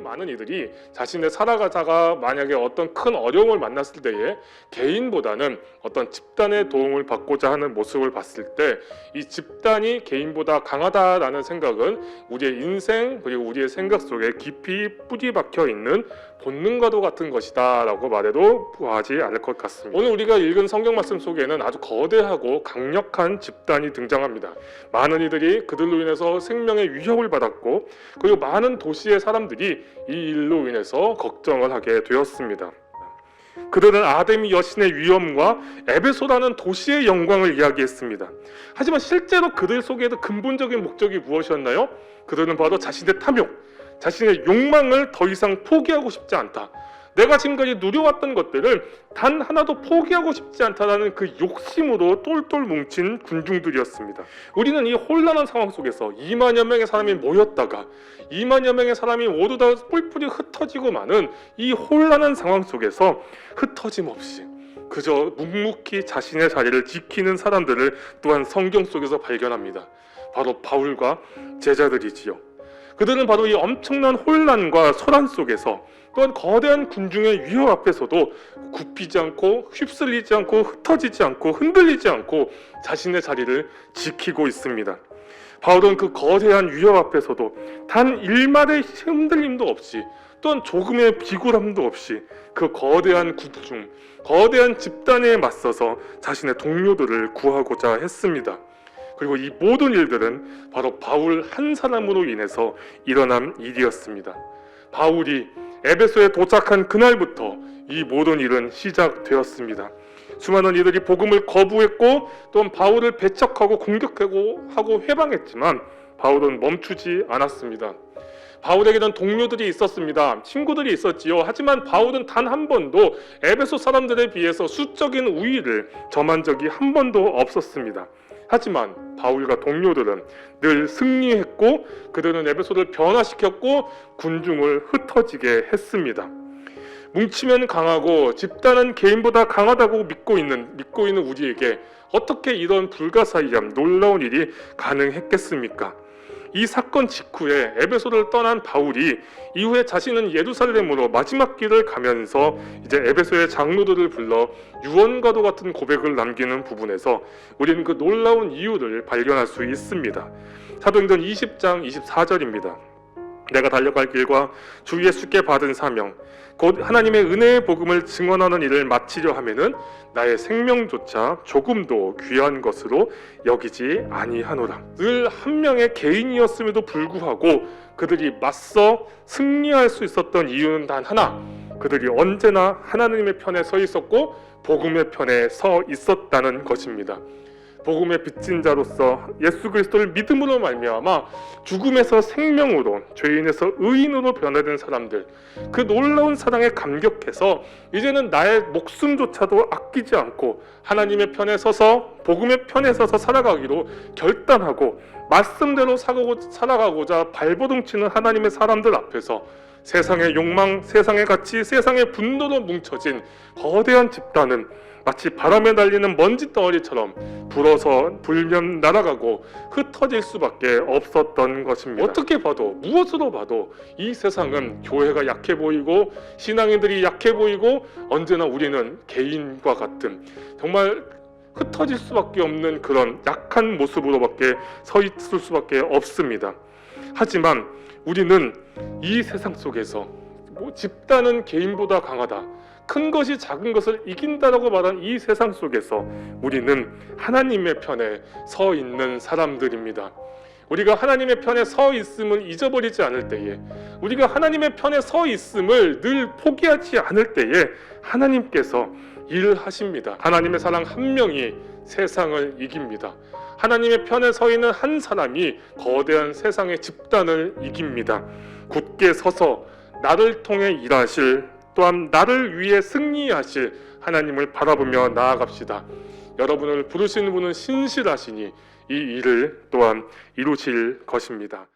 많은 이들이 자신의 살아가다가 만약에 어떤 큰 어려움을 만났을 때에 개인보다는 어떤 집단의 도움을 받고자 하는 모습을 봤을 때 이 집단이 개인보다 강하다라는 생각은 우리의 인생 그리고 우리의 생각 속에 깊이 뿌리 박혀 있는 본능과도 같은 것이다 라고 말해도 부하지 않을 것 같습니다. 오늘 우리가 읽은 성경 말씀 속에는 아주 거대하고 강력한 집단이 등장합니다. 많은 이들이 그들로 인해서 생명의 위협을 받았고 그리고 많은 도시의 사람들이 이 일로 인해서 걱정을 하게 되었습니다. 그들은 아데미 여신의 위엄과 에베소라는 도시의 영광을 이야기했습니다. 하지만 실제로 그들 속에도 근본적인 목적이 무엇이었나요? 그들은 바로 자신의 탐욕, 자신의 욕망을 더 이상 포기하고 싶지 않다. 내가 지금까지 누려왔던 것들을 단 하나도 포기하고 싶지 않다라는 그 욕심으로 똘똘 뭉친 군중들이었습니다. 우리는 이 혼란한 상황 속에서 2만여 명의 사람이 모였다가 2만여 명의 사람이 모두 다 뿔뿔이 흩어지고 마는 이 혼란한 상황 속에서 흩어짐 없이 그저 묵묵히 자신의 자리를 지키는 사람들을 또한 성경 속에서 발견합니다. 바로 바울과 제자들이지요. 그들은 바로 이 엄청난 혼란과 소란 속에서 또한 거대한 군중의 위협 앞에서도 굽히지 않고 휩쓸리지 않고 흩어지지 않고 흔들리지 않고 자신의 자리를 지키고 있습니다. 바울은 그 거대한 위협 앞에서도 단 일말의 흔들림도 없이 또한 조금의 비굴함도 없이 그 거대한 군중, 거대한 집단에 맞서서 자신의 동료들을 구하고자 했습니다. 그리고 이 모든 일들은 바로 바울 한 사람으로 인해서 일어난 일이었습니다. 바울이 에베소에 도착한 그날부터 이 모든 일은 시작되었습니다. 수많은 이들이 복음을 거부했고 또한 바울을 배척하고 공격하고 회방했지만 바울은 멈추지 않았습니다. 바울에게는 동료들이 있었습니다. 친구들이 있었지요. 하지만 바울은 단 한 번도 에베소 사람들에 비해서 수적인 우위를 점한 적이 한 번도 없었습니다. 하지만 바울과 동료들은 늘 승리했고 그들은 에베소를 변화시켰고 군중을 흩어지게 했습니다. 뭉치면 강하고 집단은 개인보다 강하다고 믿고 있는 우리에게 어떻게 이런 불가사의한 놀라운 일이 가능했겠습니까? 이 사건 직후에 에베소를 떠난 바울이 이후에 자신은 예루살렘으로 마지막 길을 가면서 이제 에베소의 장로들을 불러 유언과도 같은 고백을 남기는 부분에서 우리는 그 놀라운 이유를 발견할 수 있습니다. 사도행전 20장 24절입니다. 내가 달려갈 길과 주 예수께 받은 사명 곧 하나님의 은혜의 복음을 증언하는 일을 마치려 하면은 나의 생명조차 조금도 귀한 것으로 여기지 아니하노라. 늘 한 명의 개인이었음에도 불구하고 그들이 맞서 승리할 수 있었던 이유는 단 하나, 그들이 언제나 하나님의 편에 서 있었고 복음의 편에 서 있었다는 것입니다. 복음의 빚진 자로서 예수 그리스도를 믿음으로 말미암아 죽음에서 생명으로 죄인에서 의인으로 변화된 사람들, 그 놀라운 사랑에 감격해서 이제는 나의 목숨조차도 아끼지 않고 하나님의 편에 서서 복음의 편에 서서 살아가기로 결단하고 말씀대로 살아가고자 발버둥치는 하나님의 사람들 앞에서 세상의 욕망, 세상의 가치, 세상의 분노로 뭉쳐진 거대한 집단은 마치 바람에 날리는 먼지 덩어리처럼 불어서 불면 날아가고 흩어질 수밖에 없었던 것입니다. 어떻게 봐도 무엇으로 봐도 이 세상은 교회가 약해 보이고 신앙인들이 약해 보이고 언제나 우리는 개인과 같은 정말 흩어질 수밖에 없는 그런 약한 모습으로밖에 서 있을 수밖에 없습니다. 하지만 우리는 이 세상 속에서 집단은 개인보다 강하다, 큰 것이 작은 것을 이긴다라고 말한 이 세상 속에서 우리는 하나님의 편에 서 있는 사람들입니다. 우리가 하나님의 편에 서 있음을 잊어버리지 않을 때에, 우리가 하나님의 편에 서 있음을 늘 포기하지 않을 때에 하나님께서 일을 하십니다. 하나님의 사랑 한 명이 세상을 이깁니다. 하나님의 편에 서 있는 한 사람이 거대한 세상의 집단을 이깁니다. 굳게 서서 나를 통해 일하실, 또한 나를 위해 승리하실 하나님을 바라보며 나아갑시다. 여러분을 부르시는 분은 신실하시니 이 일을 또한 이루실 것입니다.